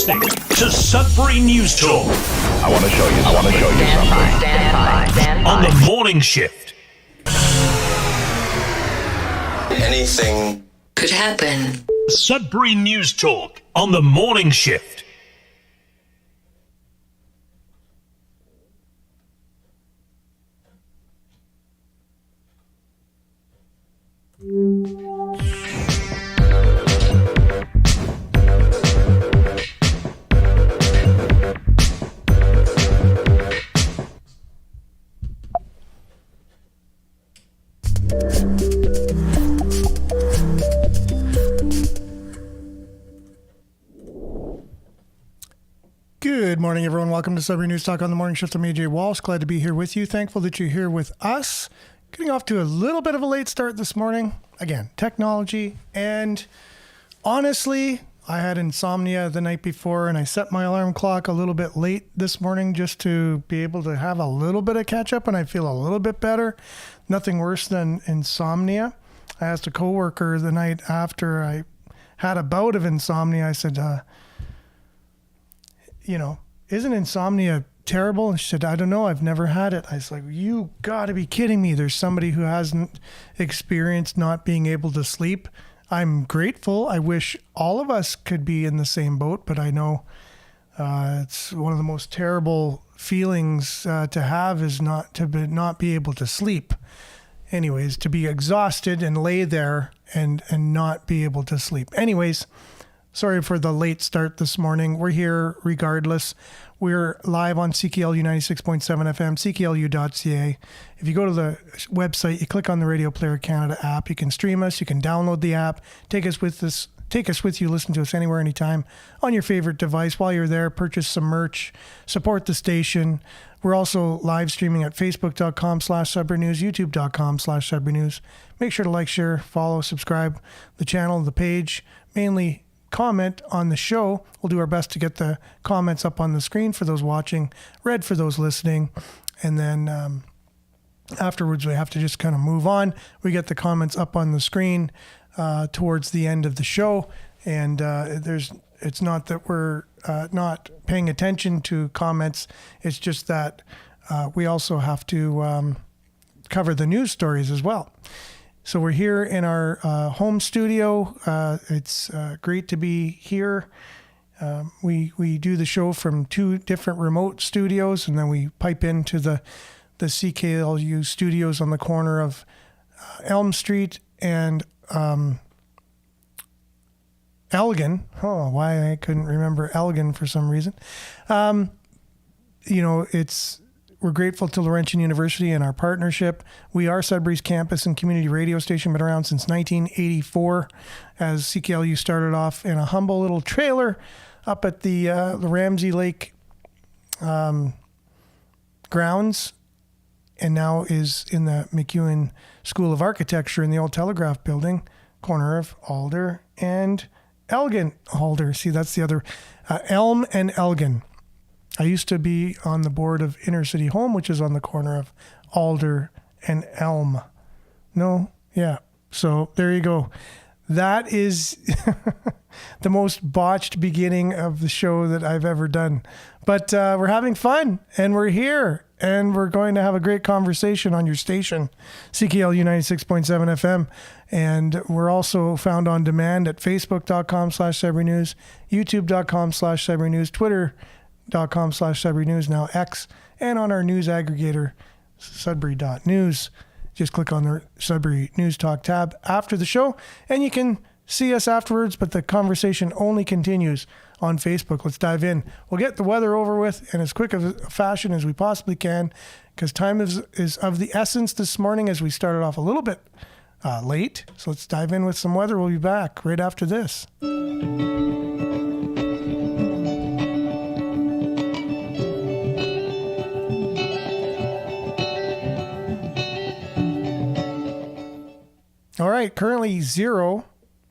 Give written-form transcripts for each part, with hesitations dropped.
listening to Sudbury News Talk. I want to show you something. Stand by. On the morning shift. Anything could happen. Sudbury News Talk on the morning shift. Good morning, everyone. Welcome to Sudbury News Talk on the morning shift. I'm AJ Walsh. Glad to be here with you. Thankful that you're here with us. Getting off to a little bit of a late start this morning. Again, technology. And honestly, I had insomnia the night before and I set my alarm clock a little bit late this morning just to be able to have a little bit of catch up and I feel a little bit better. Nothing worse than insomnia. I asked a coworker the night after I had a bout of insomnia. I said, isn't insomnia terrible? And she said, I don't know. I've never had it. I was like, you got to be kidding me. There's somebody who hasn't experienced not being able to sleep. I'm grateful. I wish all of us could be in the same boat, but I know it's one of the most terrible feelings to have is not be able to sleep. Anyways, to be exhausted and lay there and not be able to sleep. Anyways, sorry for the late start this morning. We're here regardless. We're live on CKLU 96.7 FM, cklu.ca. If you go to the website, you click on the Radio Player Canada app. You can stream us. You can download the app. Take us with you. Listen to us anywhere, anytime on your favorite device. While you're there, purchase some merch. Support the station. We're also live streaming at facebook.com/Sudbury News, youtube.com/Sudbury News. Make sure to like, share, follow, subscribe the channel, the page. Mainly comment on the show. We'll do our best to get the comments up on the screen for those watching, read for those listening, and then afterwards we have to just kind of move on. We get the comments up on the screen towards the end of the show, and it's not that we're not paying attention to comments. It's just that we also have to cover the news stories as well. So we're here in our home studio. It's great to be here. We do the show from two different remote studios, and then we pipe into the CKLU studios on the corner of Elm Street and Elgin. Oh, why I couldn't remember Elgin for some reason. We're grateful to Laurentian University and our partnership. We are Sudbury's campus and community radio station, been around since 1984 as CKLU started off in a humble little trailer up at the Ramsey Lake grounds, and now is in the MacEwan School of Architecture in the old Telegraph building, corner of Alder and Elgin. Alder, see, that's the other, Elm and Elgin. I used to be on the board of Inner City Home, which is on the corner of Alder and Elm. No? Yeah. So there you go. That is the most botched beginning of the show that I've ever done. But we're having fun, and we're here, and we're going to have a great conversation on your station, CKLU 96.7 FM. And we're also found on demand at facebook.com/Sudbury News, youtube.com/Sudbury News, twitter.com/Sudbury News, now X, and on our news aggregator, sudbury.news. Just click on the Sudbury News Talk tab after the show, and you can see us afterwards, but the conversation only continues on Facebook. Let's dive in. We'll get the weather over with in as quick of a fashion as we possibly can, because time is of the essence this morning as we started off a little bit late. So let's dive in with some weather. We'll be back right after this. All right, currently 0.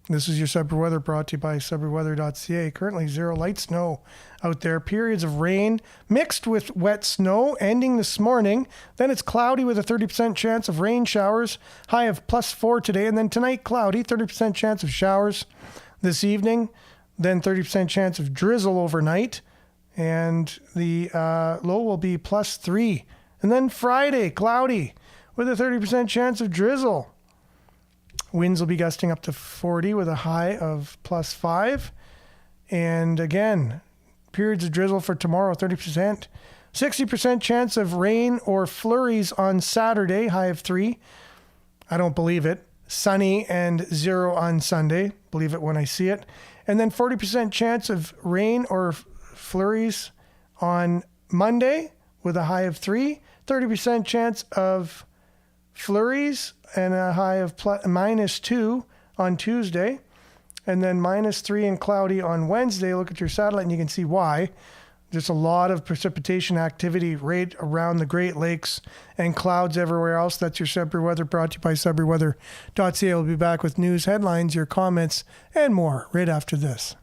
This is your Sudbury weather brought to you by sudburyweather.ca. Currently 0 light snow out there. Periods of rain mixed with wet snow ending this morning. Then it's cloudy with a 30% chance of rain showers. High of +4 today. And then tonight cloudy, 30% chance of showers this evening. Then 30% chance of drizzle overnight. And the low will be +3. And then Friday, cloudy with a 30% chance of drizzle. Winds will be gusting up to 40 with a high of +5. And again, periods of drizzle for tomorrow, 30%. 60% chance of rain or flurries on Saturday, high of 3. I don't believe it. Sunny and 0 on Sunday. Believe it when I see it. And then 40% chance of rain or flurries on Monday with a high of 3. 30% chance of flurries and a high of -2 on Tuesday. And then -3 and cloudy on Wednesday. Look at your satellite and you can see why. There's a lot of precipitation activity right around the Great Lakes and clouds everywhere else. That's your Sudbury weather, brought to you by SudburyWeather.ca. We'll be back with news, headlines, your comments, and more right after this.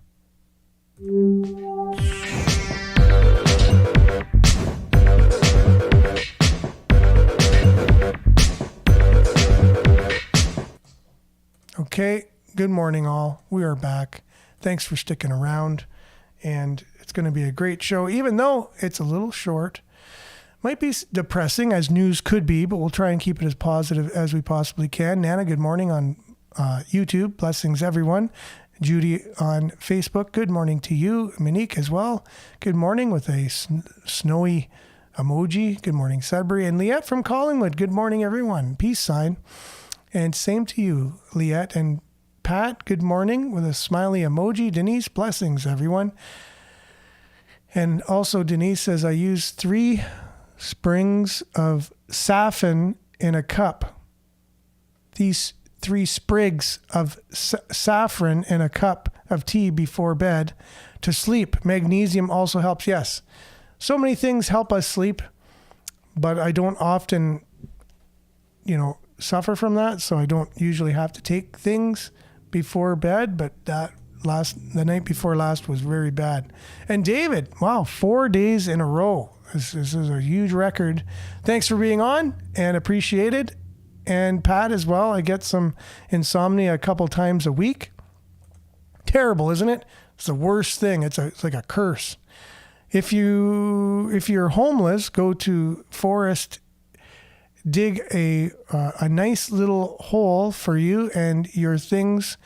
Okay, good morning all. We are back. Thanks for sticking around. And it's going to be a great show, even though it's a little short. Might be depressing, as news could be, but we'll try and keep it as positive as we possibly can. Nana, good morning on YouTube. Blessings, everyone. Judy on Facebook, good morning to you. Monique as well. Good morning with a snowy emoji. Good morning, Sudbury. And Liette from Collingwood, good morning, everyone. Peace sign. And same to you, Liette. And Pat, good morning with a smiley emoji. Denise, blessings, everyone. And also Denise says, I use 3 sprigs of saffron in a cup. These 3 sprigs of saffron in a cup of tea before bed to sleep. Magnesium also helps. Yes. So many things help us sleep, but I don't often, suffer from that. So I don't usually have to take things before bed, but the night before last was very bad. And David, wow, 4 days in a row. This is a huge record. Thanks for being on and appreciated. And Pat as well. I get some insomnia a couple times a week. Terrible, isn't it? It's the worst thing. It's like a curse. If you're homeless, go to Forest, dig a nice little hole for you and your things,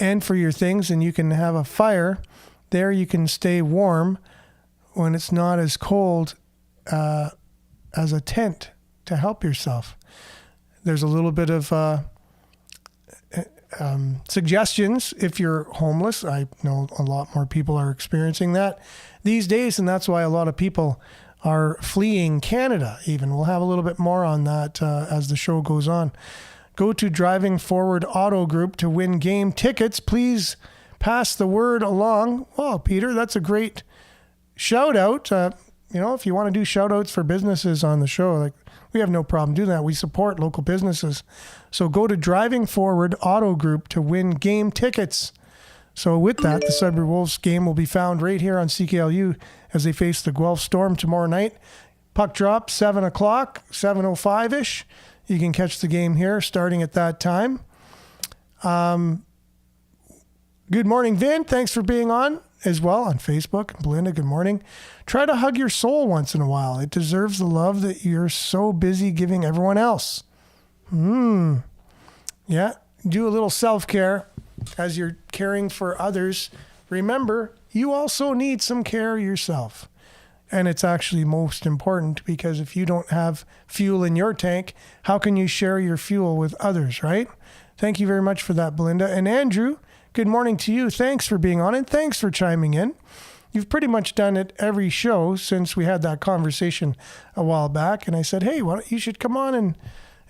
and you can have a fire. There you can stay warm when it's not as cold as a tent to help yourself. There's a little bit of suggestions if you're homeless. I know a lot more people are experiencing that these days, and that's why a lot of people are fleeing Canada even. We'll have a little bit more on that as the show goes on. Go to Driving Forward Auto Group to win game tickets. Please pass the word along. Well, Peter, that's a great shout out. If you want to do shout outs for businesses on the show, we have no problem doing that. We support local businesses. So go to Driving Forward Auto Group to win game tickets. So with that, the Sudbury Wolves game will be found right here on CKLU as they face the Guelph Storm tomorrow night. Puck drop, 7 o'clock, 7:05-ish. You can catch the game here starting at that time. Good morning, Vin. Thanks for being on as well on Facebook. Belinda, good morning. Try to hug your soul once in a while. It deserves the love that you're so busy giving everyone else. Yeah, do a little self-care as you're caring for others. Remember, you also need some care yourself. And it's actually most important, because if you don't have fuel in your tank, how can you share your fuel with others, right? Thank you very much for that, Belinda. And Andrew, good morning to you. Thanks for being on, and thanks for chiming in. You've pretty much done it every show since we had that conversation a while back. And I said, hey, you should come on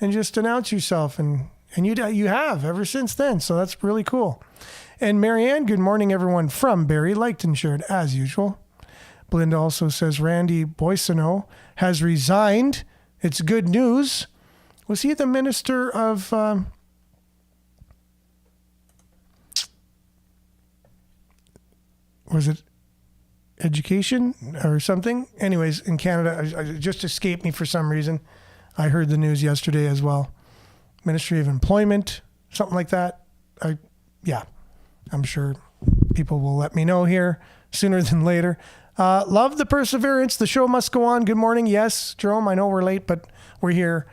and just announce yourself. And you have ever since then. So that's really cool. And Marianne, good morning, everyone from Barrie, liked and shared as usual. Belinda also says Randy Boissonneau has resigned. It's good news. Was he the minister of was it education or something? Anyways, in Canada, it just escaped me for some reason. I heard the news yesterday as well. Ministry of Employment, something like that. I'm sure people will let me know here sooner than later. Love the perseverance. The show must go on. Good morning. Yes, Jerome, I know we're late, but we're here.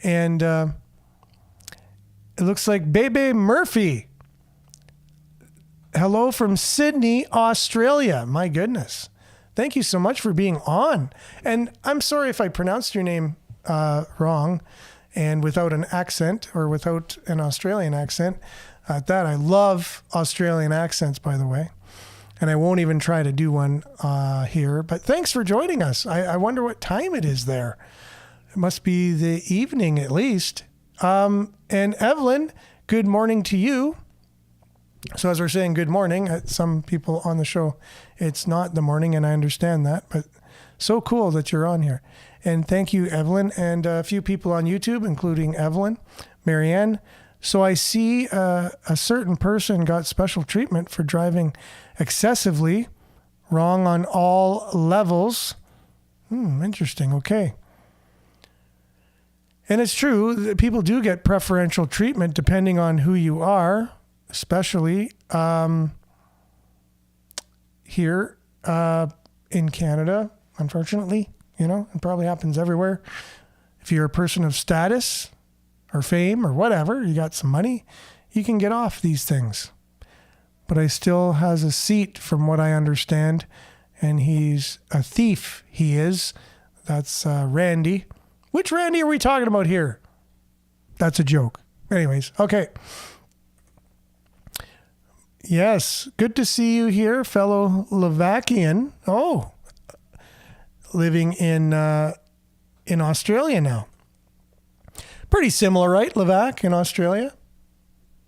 And it looks like Bebe Murphy. Hello from Sydney, Australia. My goodness. Thank you so much for being on. And I'm sorry if I pronounced your name wrong and without an accent or without an Australian accent. I love Australian accents, by the way. And I won't even try to do one here. But thanks for joining us. I wonder what time it is there. It must be the evening at least. And Evelyn, good morning to you. So as we're saying good morning, some people on the show, it's not the morning, and I understand that, but so cool that you're on here. And thank you, Evelyn, and a few people on YouTube, including Evelyn, Marianne. So I see a certain person got special treatment for driving excessively, wrong on all levels. Interesting, okay. And it's true that people do get preferential treatment depending on who you are. Especially here in Canada, unfortunately, it probably happens everywhere. If you're a person of status or fame or whatever, you got some money, you can get off these things. But I still has a seat from what I understand, and he's a thief, he is. That's Randy. Which Randy are we talking about here? That's a joke. Anyways, okay. Yes, good to see you here, fellow Slovakian. Oh, living in Australia now. Pretty similar, right, Levac in Australia?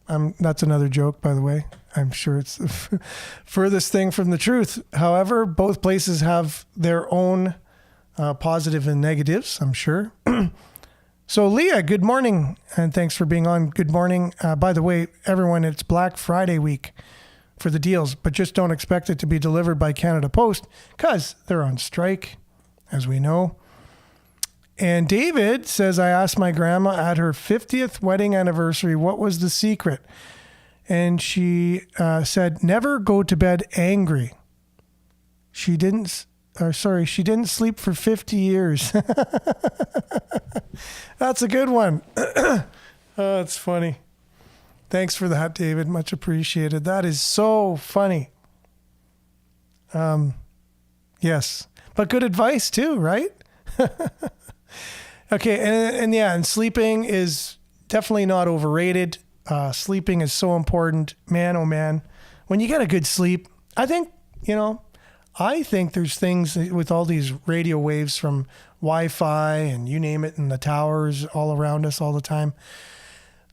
That's another joke, by the way. I'm sure it's the furthest thing from the truth. However, both places have their own positive and negatives, I'm sure. So, Leah, good morning, and thanks for being on. Good morning. By the way, everyone, it's Black Friday week for the deals, but just don't expect it to be delivered by Canada Post because they're on strike, as we know. And David says, I asked my grandma at her 50th wedding anniversary, what was the secret? And she said, never go to bed angry. She didn't sleep for 50 years. That's a good one. Oh, that's funny. Thanks for that, David. Much appreciated. That is so funny. Yes, but good advice too, right? Okay, and sleeping is definitely not overrated. Sleeping is so important. Man, oh man. When you get a good sleep, I think there's things with all these radio waves from Wi-Fi and you name it, and the towers all around us all the time.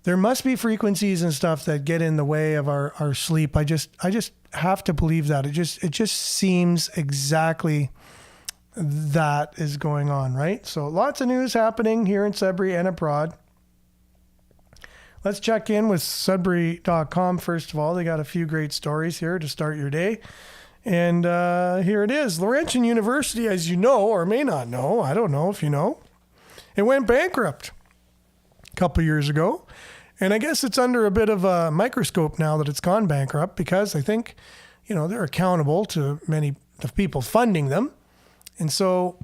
There must be frequencies and stuff that get in the way of our sleep. I just have to believe that. It just seems exactly that is going on, right? So lots of news happening here in Sudbury and abroad. Let's check in with Sudbury.com first of all. They got a few great stories here to start your day. And here it is. Laurentian University, as you know, or may not know, I don't know if you know, it went bankrupt a couple years ago. And I guess it's under a bit of a microscope now that it's gone bankrupt because I think, they're accountable to many of people funding them. And so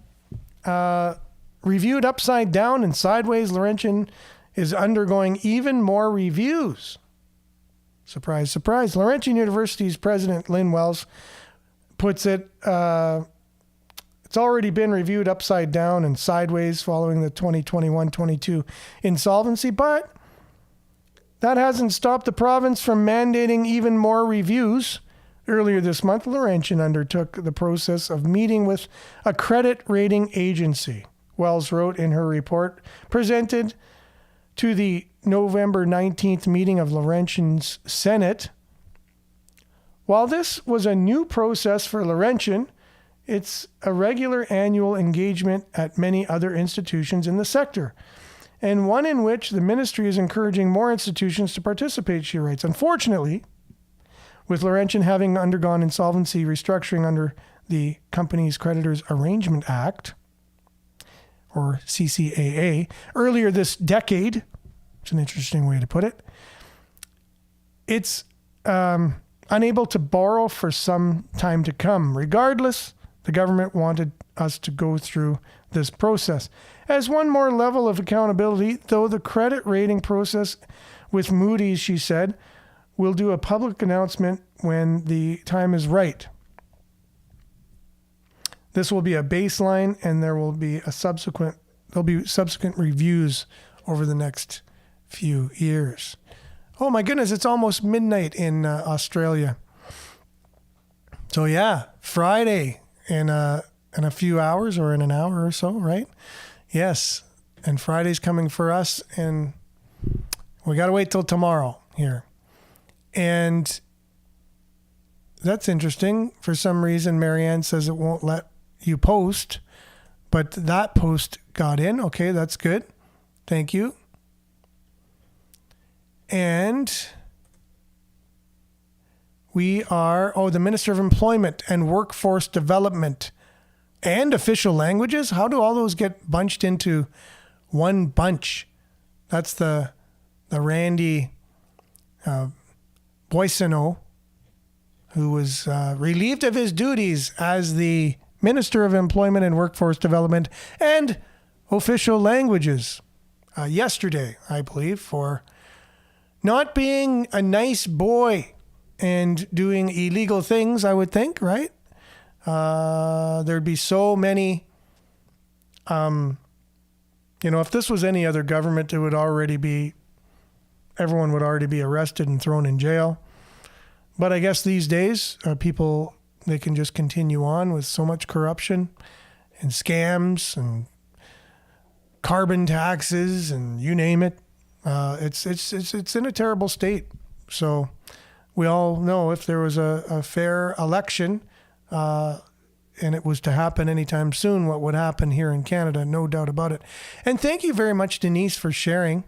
reviewed upside down and sideways, Laurentian is undergoing even more reviews. Surprise, surprise. Laurentian University's president, Lynn Wells, puts it, it's already been reviewed upside down and sideways following the 2021-22 insolvency, but that hasn't stopped the province from mandating even more reviews. Earlier this month, Laurentian undertook the process of meeting with a credit rating agency. Wells wrote in her report presented to the November 19th meeting of Laurentian's Senate. While this was a new process for Laurentian, it's a regular annual engagement at many other institutions in the sector, and one in which the ministry is encouraging more institutions to participate, she writes. Unfortunately, with Laurentian having undergone insolvency restructuring under the Companies Creditors Arrangement Act, or CCAA, earlier this decade, it's an interesting way to put it, it's unable to borrow for some time to come. Regardless, the government wanted us to go through this process. As one more level of accountability, though, the credit rating process with Moody's, she said, will do a public announcement when the time is right. This will be a baseline, and there'll be subsequent reviews over the next few years. Oh my goodness, it's almost midnight in Australia. So yeah, Friday in a few hours, or in an hour or so, right? Yes, and Friday's coming for us, and we got to wait till tomorrow here. And that's interesting. For some reason, Marianne says it won't let you post, but that post got in. Okay, that's good. Thank you. And we are, the Minister of Employment and Workforce Development and Official Languages. How do all those get bunched into one bunch? That's the Randy Boissonneau, who was relieved of his duties as the Minister of Employment and Workforce Development and Official Languages yesterday, I believe, for not being a nice boy and doing illegal things, I would think, right? There'd be so many, if this was any other government, everyone would already be arrested and thrown in jail. But I guess these days, people, they can just continue on with so much corruption and scams and carbon taxes and you name it. It's in a terrible state. So we all know if there was a fair election and it was to happen anytime soon, what would happen here in Canada, no doubt about it. And thank you very much, Denise, for sharing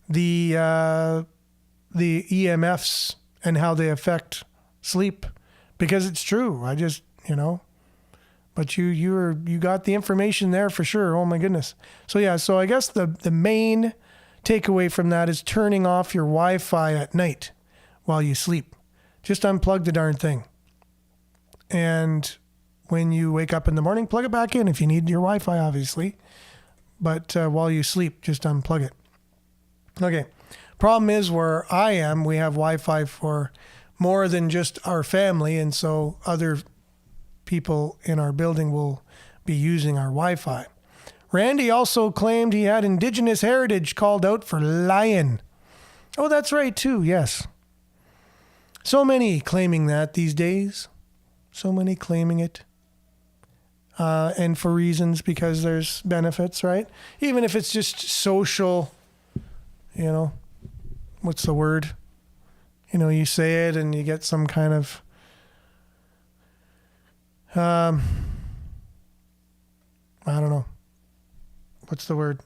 the EMFs and how they affect sleep, because it's true. I just, but you got the information there for sure. Oh my goodness. So yeah, so I guess the main takeaway from that is turning off your Wi-Fi at night while you sleep. Just unplug the darn thing. And when you wake up in the morning, plug it back in if you need your Wi-Fi, obviously. But while you sleep, just unplug it. Okay. Problem is, where I am, we have Wi-Fi for more than just our family, and so other people in our building will be using our Wi-Fi. Randy also claimed he had Indigenous heritage called out for lying. Oh, that's right too, yes. So many claiming that these days. So many claiming it. And for reasons, because there's benefits, right? Even if it's just social, what's the word? You say it and you get some kind of, I don't know. What's the word?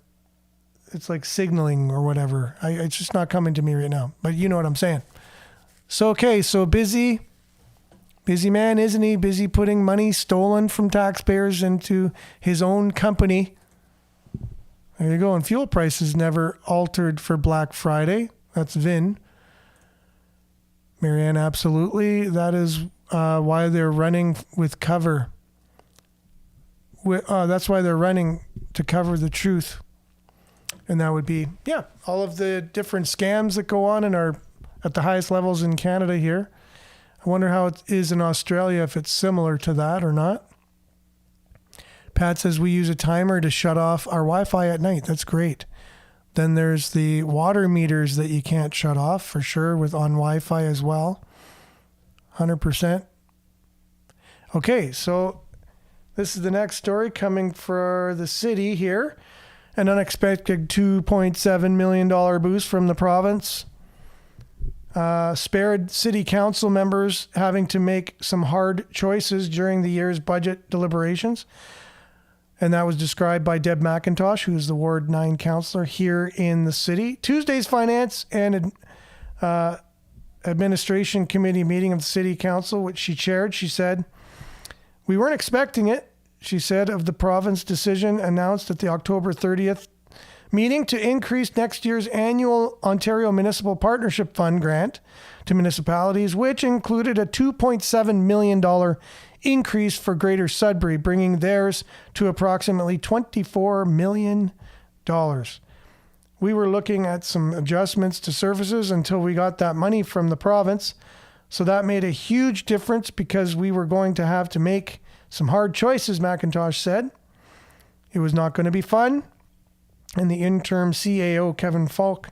It's like signaling or whatever. It's just not coming to me right now, but you know what I'm saying. So, okay. So busy man, isn't he? Busy putting money stolen from taxpayers into his own company. There you go. And fuel prices never altered for Black Friday. That's Vin. Marianne, absolutely. That is why they're running with cover. That's why they're running to cover the truth. And that would be, all of the different scams that go on and are at the highest levels in Canada here. I wonder how it is in Australia, if it's similar to that or not. Pat says we use a timer to shut off our Wi-Fi at night. That's great. Then there's the water meters that you can't shut off for sure on Wi-Fi as well. 100%. Okay, so this is the next story coming for the city here. An unexpected $2.7 million boost from the province spared city council members having to make some hard choices during the year's budget deliberations. And that was described by Deb McIntosh, who is the Ward 9 councillor here in the city. Tuesday's Finance and Administration Committee meeting of the City Council, which she chaired, she said, "We weren't expecting it," she said, of the province decision announced at the October 30th meeting to increase next year's annual Ontario Municipal Partnership Fund grant to municipalities, which included a $2.7 million increase for Greater Sudbury, bringing theirs to approximately $24 million. We were looking at some adjustments to services until we got that money from the province. So that made a huge difference because we were going to have to make some hard choices, McIntosh said. It was not going to be fun. And the interim CAO, Kevin Falk,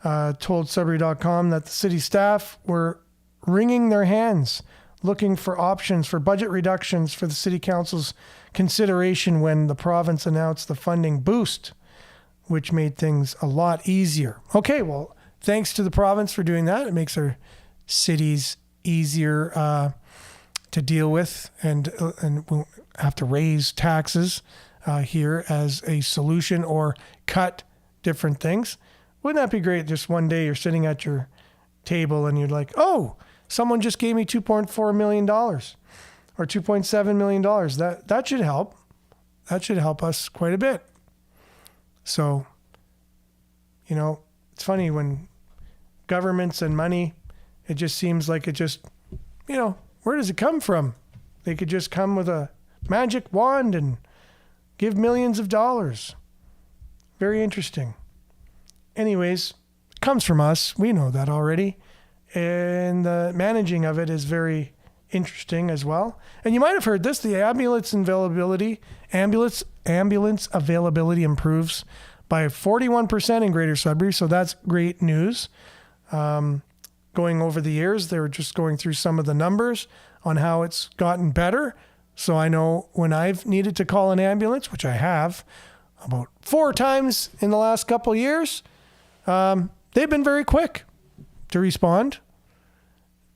told Sudbury.com that the city staff were wringing their hands, looking for options for budget reductions for the city council's consideration when the province announced the funding boost, which made things a lot easier. Okay, well, thanks to the province for doing that. It makes our cities easier to deal with, and we'll have to raise taxes here as a solution or cut different things. Wouldn't that be great? Just one day you're sitting at your table and you're like, oh, someone just gave me $2.4 million or $2.7 million. That should help. That should help us quite a bit. So, it's funny when governments and money, it just seems like it just, where does it come from? They could just come with a magic wand and give millions of dollars. Very interesting. Anyways, it comes from us. We know that already. And the managing of it is very interesting as well. And you might have heard this, the ambulance availability improves by 41% in Greater Sudbury. So that's great news. Going over the years, they were just going through some of the numbers on how it's gotten better. So I know when I've needed to call an ambulance, which I have about 4 times in the last couple of years, they've been very quick to respond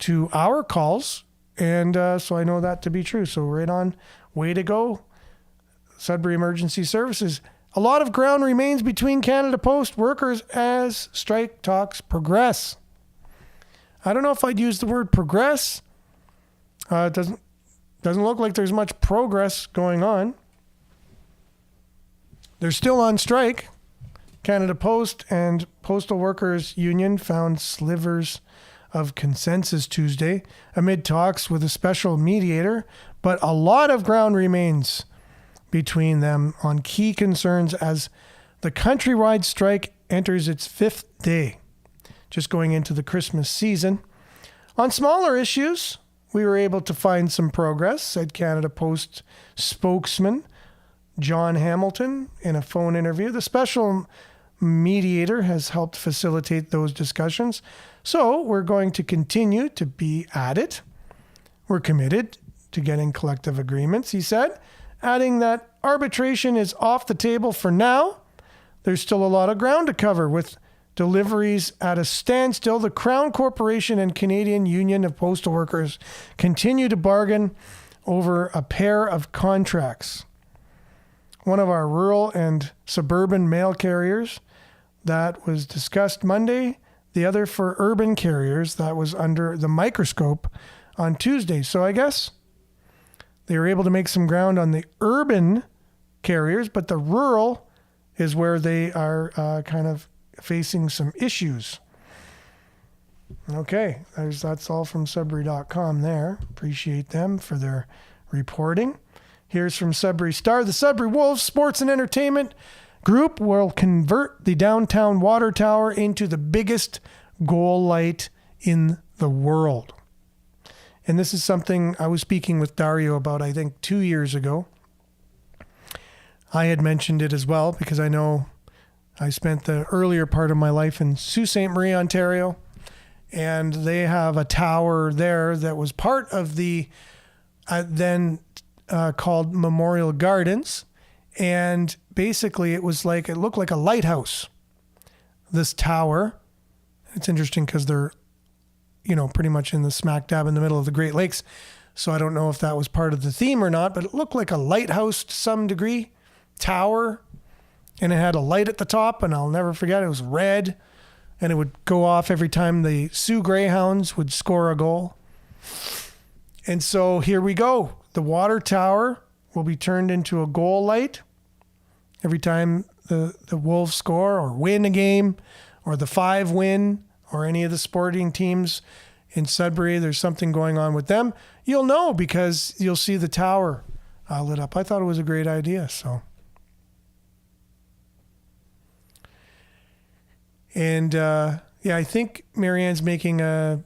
to our calls. And so I know that to be true. So right on, way to go, Sudbury Emergency Services. A lot of ground remains between Canada Post workers as strike talks progress. I don't know if I'd use the word progress. It doesn't look like there's much progress going on. They're still on strike. Canada Post and Postal Workers Union found slivers of consensus Tuesday amid talks with a special mediator, but a lot of ground remains between them on key concerns as the countrywide strike enters its 5th day, just going into the Christmas season. On smaller issues, we were able to find some progress, said Canada Post spokesman John Hamilton in a phone interview. The special mediator has helped facilitate those discussions, so we're going to continue to be at it. We're committed to getting collective agreements, he said, adding that arbitration is off the table for now. There's still a lot of ground to cover with deliveries at a standstill. The Crown Corporation and Canadian Union of Postal Workers continue to bargain over a pair of contracts. One of our rural and suburban mail carriers that was discussed Monday, the other for urban carriers that was under the microscope on Tuesday. So I guess they were able to make some ground on the urban carriers, but the rural is where they are kind of facing some issues. Okay, that's all from Sudbury.com there. Appreciate them for their reporting. Here's from Sudbury Star. The Sudbury Wolves Sports and Entertainment Group will convert the downtown water tower into the biggest goal light in the world. And this is something I was speaking with Dario about, I think, 2 years ago. I had mentioned it as well because I know I spent the earlier part of my life in Sault Ste. Marie, Ontario, and they have a tower there that was part of the then called Memorial Gardens. And basically it looked like a lighthouse, this tower. It's interesting because they're, pretty much in the smack dab in the middle of the Great Lakes. So I don't know if that was part of the theme or not, but it looked like a lighthouse to some degree, tower. And it had a light at the top, and I'll never forget, it was red. And it would go off every time the Sioux Greyhounds would score a goal. And so here we go. The water tower will be turned into a goal light every time the Wolves score or win a game, or the 5 win, or any of the sporting teams in Sudbury, there's something going on with them, you'll know because you'll see the tower lit up. I thought it was a great idea. So, and yeah, I think Marianne's making a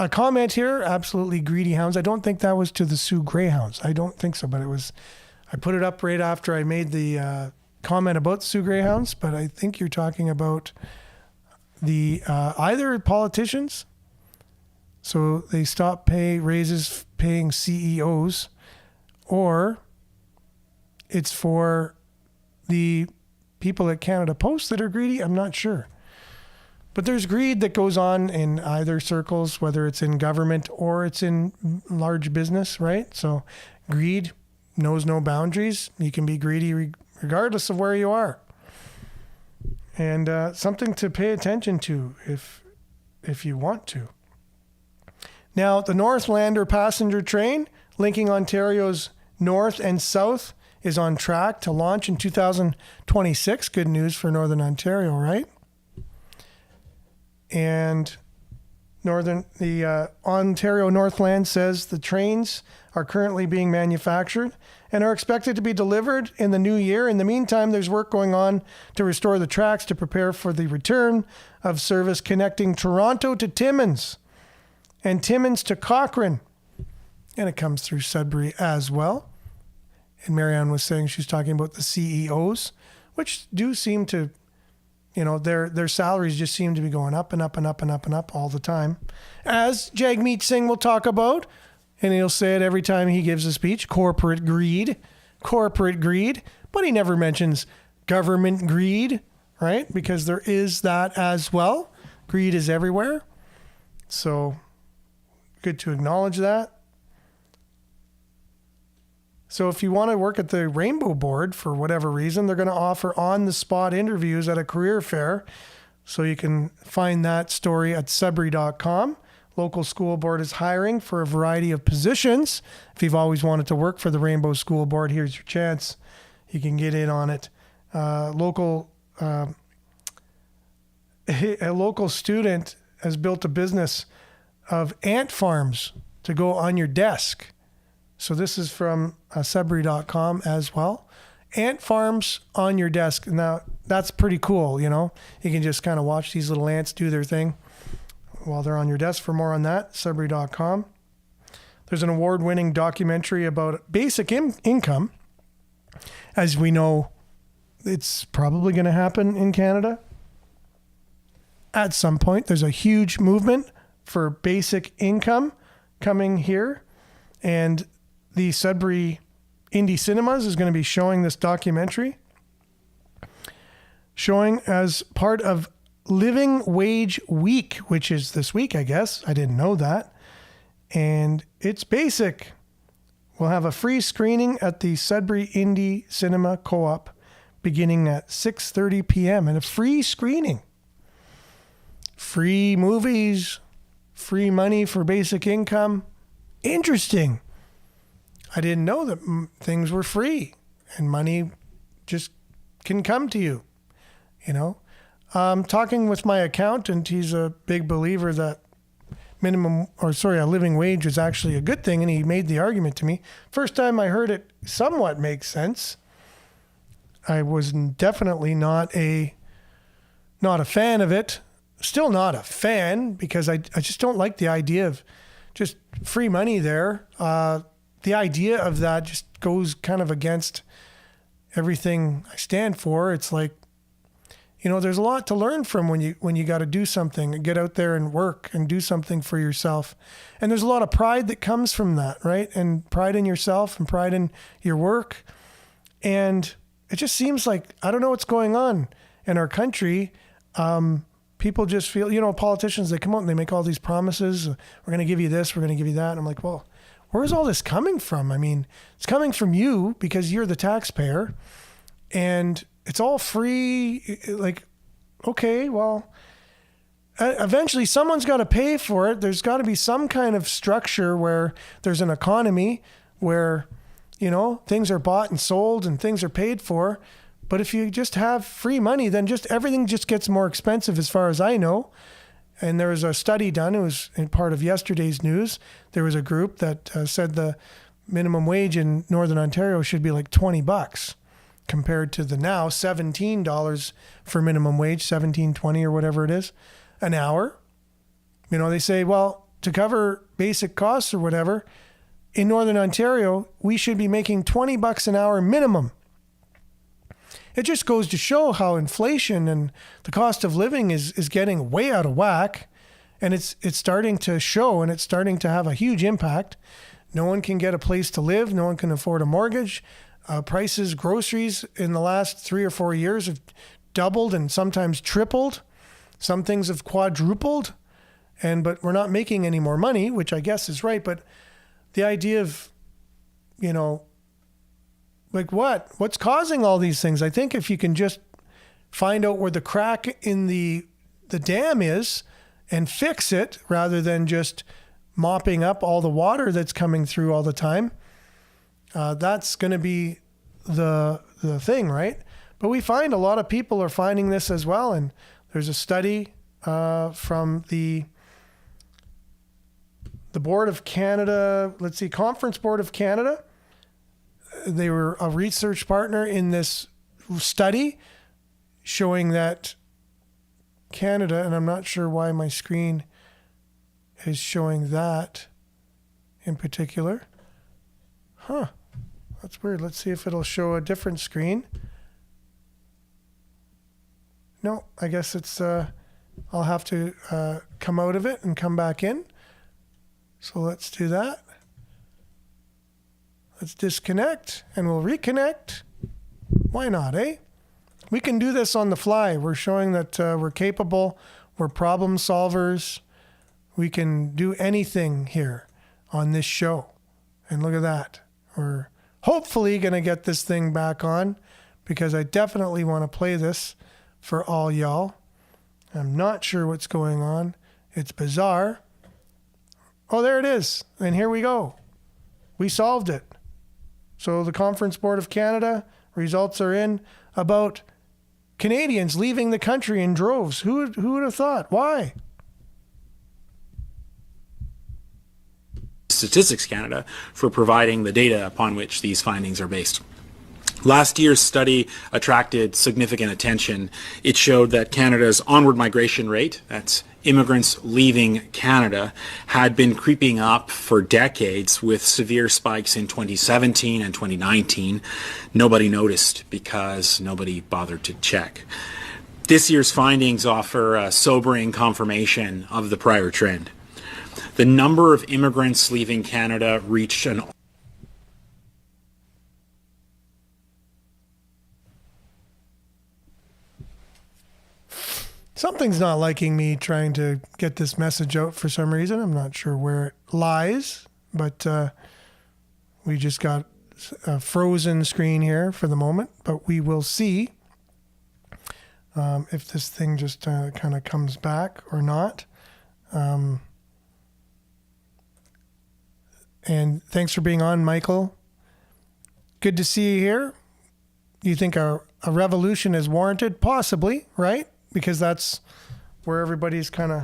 comment here. Absolutely greedy hounds. I don't think that was to the Sioux Greyhounds. I don't think so, but it was. I put it up right after I made the comment about the Sioux Greyhounds, but I think you're talking about the either politicians. So they stop raises paying CEOs, or it's for the people at Canada Post that are greedy. I'm not sure. But there's greed that goes on in either circles, whether it's in government or it's in large business, right? So greed knows no boundaries. You can be greedy regardless of where you are. And something to pay attention to if you want to. Now, the Northlander passenger train linking Ontario's north and south is on track to launch in 2026. Good news for Northern Ontario, right? And the Ontario Northland says the trains are currently being manufactured and are expected to be delivered in the new year. In the meantime, there's work going on to restore the tracks to prepare for the return of service connecting Toronto to Timmins and Timmins to Cochrane. And it comes through Sudbury as well. And Marianne was saying she's talking about the CEOs, which do seem to, their salaries just seem to be going up and up and up and up and up all the time. As Jagmeet Singh will talk about, and he'll say it every time he gives a speech, corporate greed, but he never mentions government greed, right? Because there is that as well. Greed is everywhere. So good to acknowledge that. So if you want to work at the Rainbow Board for whatever reason, they're going to offer on-the-spot interviews at a career fair. So you can find that story at Sudbury.com. Local school board is hiring for a variety of positions. If you've always wanted to work for the Rainbow School Board, here's your chance. You can get in on it. A local student has built a business of ant farms to go on your desk. So this is from Sudbury.com as well. Ant farms on your desk. Now, that's pretty cool, You can just kind of watch these little ants do their thing while they're on your desk. For more on that, Sudbury.com. There's an award-winning documentary about basic income. As we know, it's probably going to happen in Canada at some point. There's a huge movement for basic income coming here. And the Sudbury Indie Cinemas is going to be showing this documentary, showing as part of Living Wage Week, which is this week, I guess. I didn't know that. And it's basic. We'll have a free screening at the Sudbury Indie Cinema Co-op beginning at 6:30 p.m. and a free screening. Free movies, free money for basic income. Interesting. I didn't know that things were free and money just can come to you, Talking with my accountant, he's a big believer that a living wage is actually a good thing, and he made the argument to me. First time I heard it somewhat make sense. I was definitely not a fan of it. Still not a fan, because I just don't like the idea of just free money there. The idea of that just goes kind of against everything I stand for. It's like, there's a lot to learn from when you got to do something and get out there and work and do something for yourself. And there's a lot of pride that comes from that, right? And pride in yourself and pride in your work. And it just seems like, I don't know what's going on in our country. People just feel, politicians, they come out and they make all these promises. We're going to give you this, we're going to give you that. And I'm like, well, where's all this coming from? I mean, it's coming from you because you're the taxpayer, and it's all free. Like, okay, well, eventually someone's got to pay for it. There's got to be some kind of structure where there's an economy where things are bought and sold and things are paid for. But if you just have free money, then just everything just gets more expensive as far as I know. And there was a study done. It was in part of yesterday's news. There was a group that said the minimum wage in Northern Ontario should be like $20 compared to the now $17 for minimum wage, $17.20 or whatever it is, an hour. They say, well, to cover basic costs or whatever, in Northern Ontario, we should be making $20 an hour minimum. It just goes to show how inflation and the cost of living is getting way out of whack. And it's starting to show, and it's starting to have a huge impact. No one can get a place to live. No one can afford a mortgage. Prices, groceries in the last 3 or 4 years have doubled and sometimes tripled. Some things have quadrupled. But we're not making any more money, which I guess is right. But the idea of, like what's causing all these things? I think if you can just find out where the crack in the dam is and fix it rather than just mopping up all the water that's coming through all the time, that's going to be the thing, right? But we find a lot of people are finding this as well. And there's a study from the Board of Canada, Conference Board of Canada. They were a research partner in this study showing that Canada, and I'm not sure why my screen is showing that in particular. That's weird. Let's see if it'll show a different screen. No, I guess it's, I'll have to come out of it and come back in. So let's do that. Let's disconnect and we'll reconnect. Why not, eh? We can do this on the fly. We're showing that we're capable. We're problem solvers. We can do anything here on this show. And look at that. We're hopefully going to get this thing back on because I definitely want to play this for all y'all. I'm not sure what's going on. It's bizarre. Oh, there it is. And here we go. We solved it. So the Conference Board of Canada results are in about Canadians leaving the country in droves. Who would have thought? Why? Statistics Canada for providing the data upon which these findings are based. Last year's study attracted significant attention. It showed that Canada's onward migration rate, that's immigrants leaving Canada, had been creeping up for decades with severe spikes in 2017 and 2019. Nobody noticed because nobody bothered to check. This year's findings offer a sobering confirmation of the prior trend. The number of immigrants leaving Canada reached an Something's not liking me trying to get this message out for some reason. I'm not sure where it lies, but we just got a frozen screen here for the moment. But we will see if this thing just kind of comes back or not. And thanks for being on, Michael. Good to see you here. Do you think a revolution is warranted? Possibly, right? Because that's where everybody's feeling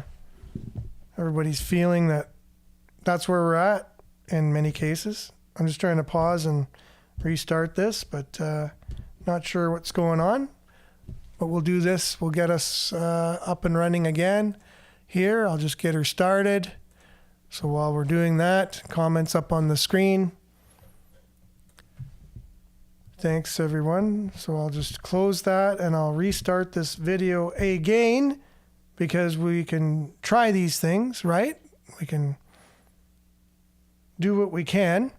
that's where we're at in many cases. I'm just trying to pause and restart this, but not sure what's going on. But we'll do this. We'll get us up and running again here. I'll just get her started. So while we're doing that, comments up on the screen. Thanks, everyone. So I'll just close that and I'll restart this video again because we can try these things, right? We can do what we can.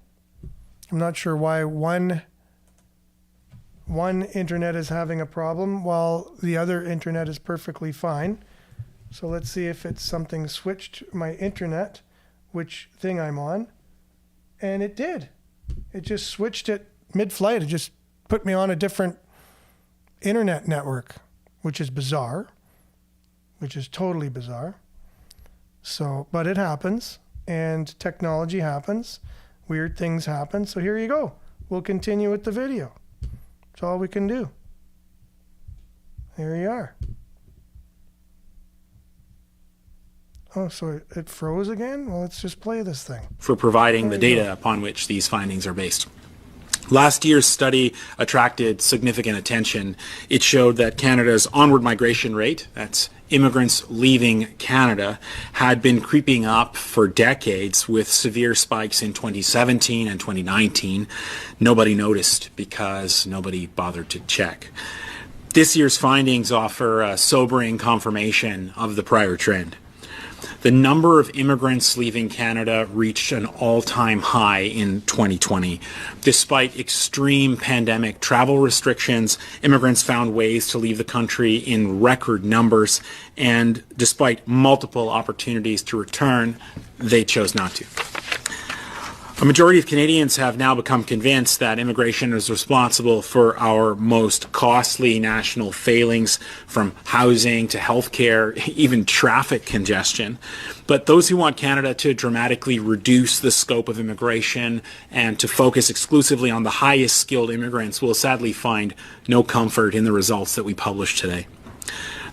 I'm not sure why one internet is having a problem while the other internet is perfectly fine. So let's see if it's something switched my internet, which thing I'm on. And it did. It just switched it mid-flight. It just put me on a different internet network, which is bizarre, which is totally bizarre. So, but it happens, and technology happens. Weird things happen. So here you go. we'll continue with the video. That's all we can do. Here you are. Oh, so it froze again? Well, let's just play this thing. For providing the data upon which these findings are based. Last year's study attracted significant attention. It showed that Canada's onward migration rate, that's immigrants leaving Canada, had been creeping up for decades with severe spikes in 2017 and 2019. Nobody noticed because nobody bothered to check. This year's findings offer a sobering confirmation of the prior trend. The number of immigrants leaving Canada reached an all-time high in 2020. Despite extreme pandemic travel restrictions, immigrants found ways to leave the country in record numbers, and despite multiple opportunities to return, they chose not to. A majority of Canadians have now become convinced that immigration is responsible for our most costly national failings, from housing to healthcare, even traffic congestion. But those who want Canada to dramatically reduce the scope of immigration and to focus exclusively on the highest skilled immigrants will sadly find no comfort in the results that we publish today.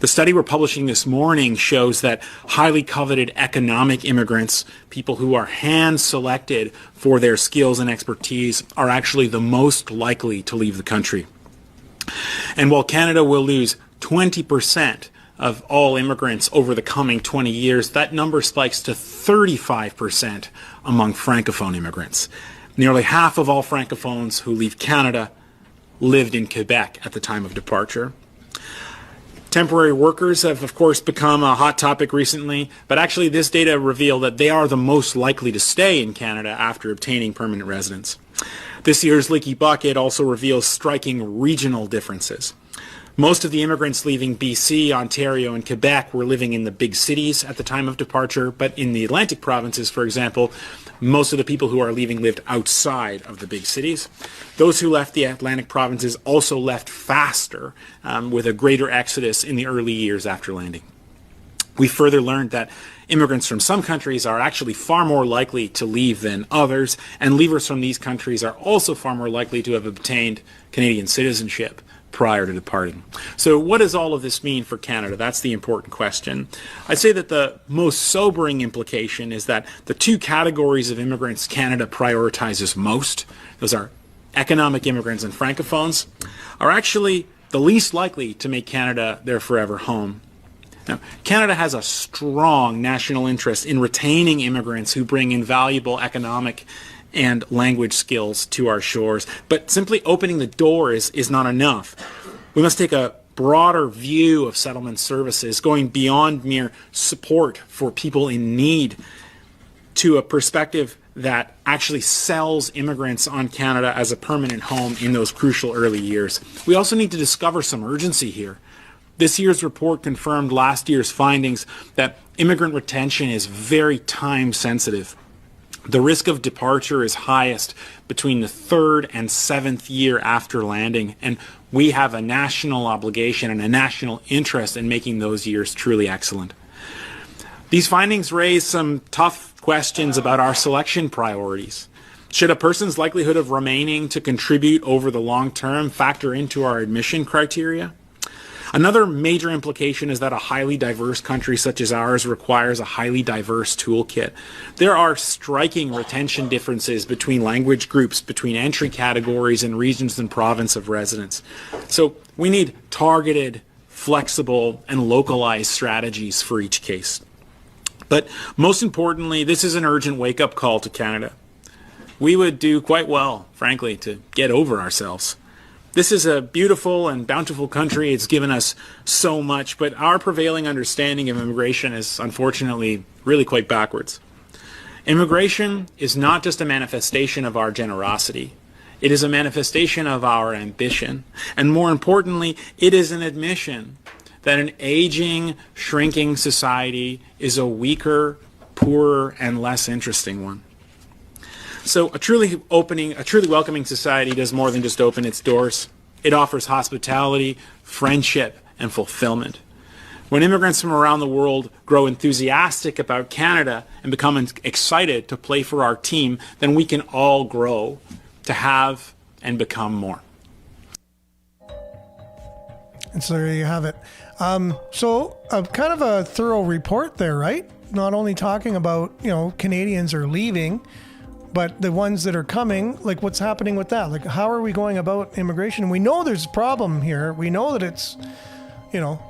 The study we're publishing this morning shows that highly coveted economic immigrants, people who are hand-selected for their skills and expertise, are actually the most likely to leave the country. And while Canada will lose 20% of all immigrants over the coming 20 years, that number spikes to 35% among Francophone immigrants. Nearly half of all Francophones who leave Canada lived in Quebec at the time of departure. Temporary workers have, of course, become a hot topic recently, but actually this data reveal that they are the most likely to stay in Canada after obtaining permanent residence. This year's Leaky Bucket also reveals striking regional differences. Most of the immigrants leaving BC, Ontario, and Quebec were living in the big cities at the time of departure, but in the Atlantic provinces, for example, most of the people who are leaving lived outside of the big cities. Those who left the Atlantic provinces also left faster, with a greater exodus in the early years after landing. We further learned that immigrants from some countries are actually far more likely to leave than others, and leavers from these countries are also far more likely to have obtained Canadian citizenship prior to departing. So what does all of this mean for Canada? That's the important question. I'd say that the most sobering implication is that the two categories of immigrants Canada prioritizes most, those are economic immigrants and Francophones, are actually the least likely to make Canada their forever home. Now, Canada has a strong national interest in retaining immigrants who bring invaluable economic and language skills to our shores, but simply opening the door is not enough. We must take a broader view of settlement services, going beyond mere support for people in need to a perspective that actually sells immigrants on Canada as a permanent home in those crucial early years. We also need to discover some urgency here. This year's report confirmed last year's findings that immigrant retention is very time sensitive. The risk of departure is highest between the 3rd and 7th year after landing, and we have a national obligation and a national interest in making those years truly excellent. These findings raise some tough questions about our selection priorities. Should a person's likelihood of remaining to contribute over the long term factor into our admission criteria? Another major implication is that a highly diverse country such as ours requires a highly diverse toolkit. There are striking retention differences between language groups, between entry categories and regions and province of residence. So we need targeted, flexible, and localized strategies for each case. But most importantly, this is an urgent wake-up call to Canada. We would do quite well, frankly, to get over ourselves. This is a beautiful and bountiful country. It's given us so much, but our prevailing understanding of immigration is unfortunately really quite backwards. Immigration is not just a manifestation of our generosity. It is a manifestation of our ambition. And more importantly, it is an admission that an aging, shrinking society is a weaker, poorer, and less interesting one. So a truly welcoming society does more than just open its doors. It offers hospitality, friendship, and fulfillment. When immigrants from around the world grow enthusiastic about Canada and become excited to play for our team, then we can all grow to have and become more. And so there you have it. So kind of a thorough report there, right? Not only talking about, Canadians are leaving, but the ones that are coming, like what's happening with that? Like, how are we going about immigration? We know there's a problem here. We know that it's,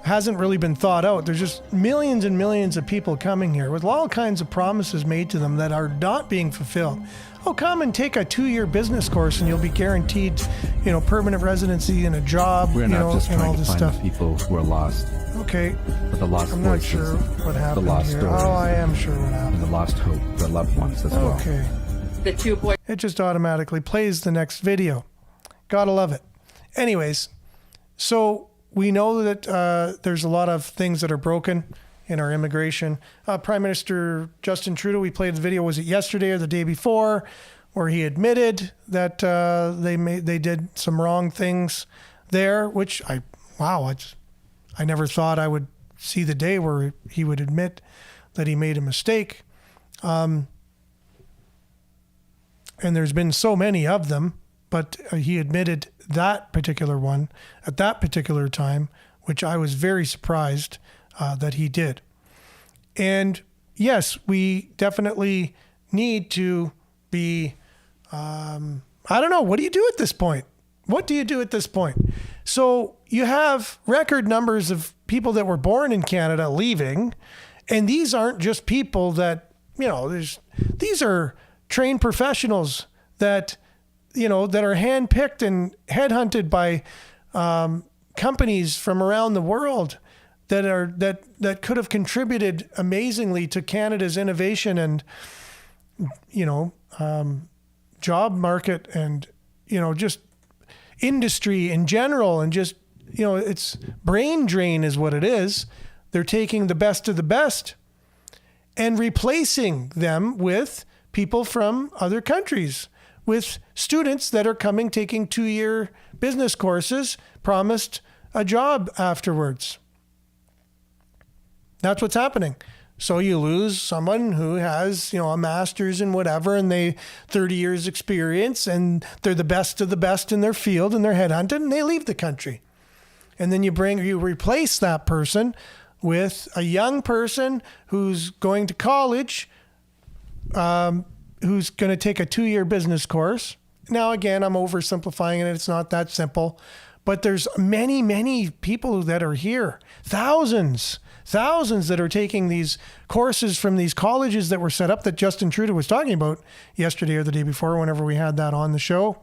hasn't really been thought out. There's just millions and millions of people coming here with all kinds of promises made to them that are not being fulfilled. Oh, come and take a 2-year business course and you'll be guaranteed, permanent residency and a job, We're not just and trying all to this find stuff. the people who are lost, Okay. but the lost I'm not voices, sure what happened the lost here. stories, Oh, I am sure what and happened. the lost hope, their loved ones as well. Okay. The 2 boys. It just automatically plays the next video. Gotta love it. Anyways, so we know that there's a lot of things that are broken in our immigration. Prime Minister Justin Trudeau, we played the video, was it yesterday or the day before, where he admitted that they did some wrong things there, which I never thought I would see the day where he would admit that he made a mistake. And there's been so many of them, but he admitted that particular one at that particular time, which I was very surprised that he did. And yes, we definitely need to be, I don't know, what do you do at this point? What do you do at this point? So you have record numbers of people that were born in Canada leaving, and these aren't just people that, these are trained professionals that, that are handpicked and headhunted by companies from around the world that could have contributed amazingly to Canada's innovation and, job market and, just industry in general, and just, it's brain drain is what it is. They're taking the best of the best and replacing them with people from other countries, with students that are coming, taking 2-year business courses, promised a job afterwards. That's what's happening. So you lose someone who has, a master's in whatever, and they 30 years experience, and they're the best of the best in their field, and they're headhunted, and they leave the country. And then you replace that person with a young person who's going to college, who's going to take a 2-year business course. Now, again, I'm oversimplifying it. It's not that simple, but there's many, many people that are here, thousands that are taking these courses from these colleges that were set up that Justin Trudeau was talking about yesterday or the day before, whenever we had that on the show.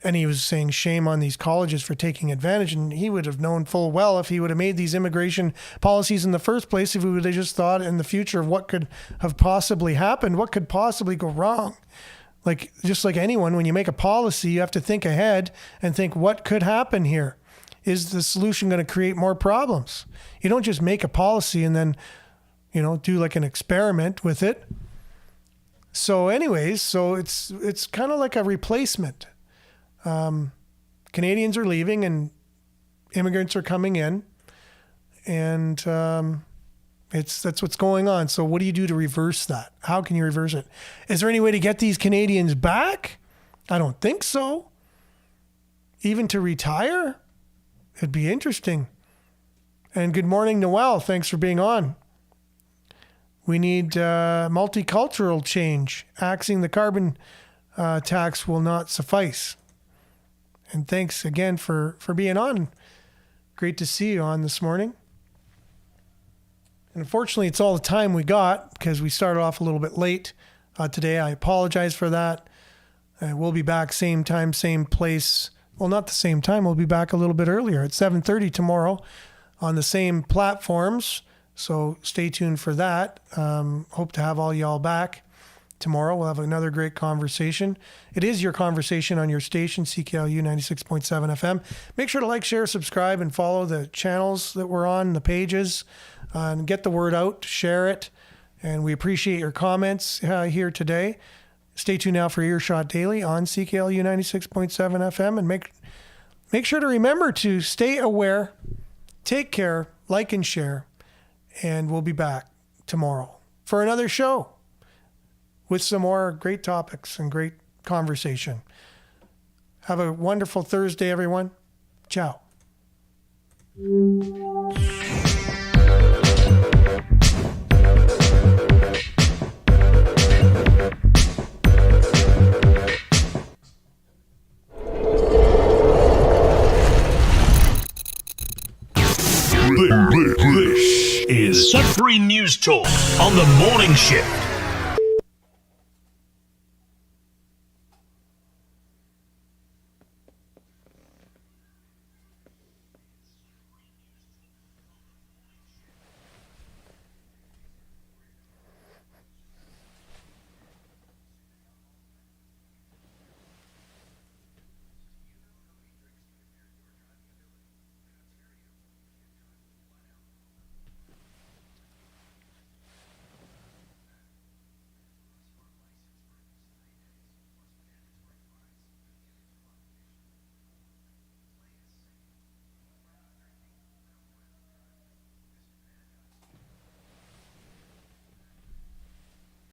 And he was saying shame on these colleges for taking advantage. And he would have known full well, if he would have made these immigration policies in the first place, if he would have just thought in the future of what could have possibly happened, what could possibly go wrong. Just like anyone, when you make a policy, you have to think ahead and think, what could happen here? Is the solution going to create more problems? You don't just make a policy and then, do like an experiment with it. So anyways, it's kind of like a replacement. Canadians are leaving and immigrants are coming in, and that's what's going on. So what do you do to reverse that? How can you reverse it? Is there any way to get these Canadians back? I don't think so. Even to retire? It'd be interesting. And good morning, Noel. Thanks for being on. We need multicultural change. Axing the carbon tax will not suffice. And thanks again for being on. Great to see you on this morning. And unfortunately, it's all the time we got because we started off a little bit late today. I apologize for that. We'll be back same time, same place. Well, not the same time. We'll be back a little bit earlier at 7:30 tomorrow on the same platforms. So stay tuned for that. Hope to have all y'all back tomorrow. We'll have another great conversation. It is your conversation on your station, CKLU 96.7 FM. Make sure to like, share, subscribe, and follow the channels that we're on, the pages, and get the word out, share it. And we appreciate your comments here today. Stay tuned now for Earshot Daily on CKLU 96.7 FM, and make sure to remember to stay aware, take care, like and share, and we'll be back tomorrow for another show with some more great topics and great conversation. Have a wonderful Thursday, everyone. Ciao. This is Sudbury News Talk on the morning shift.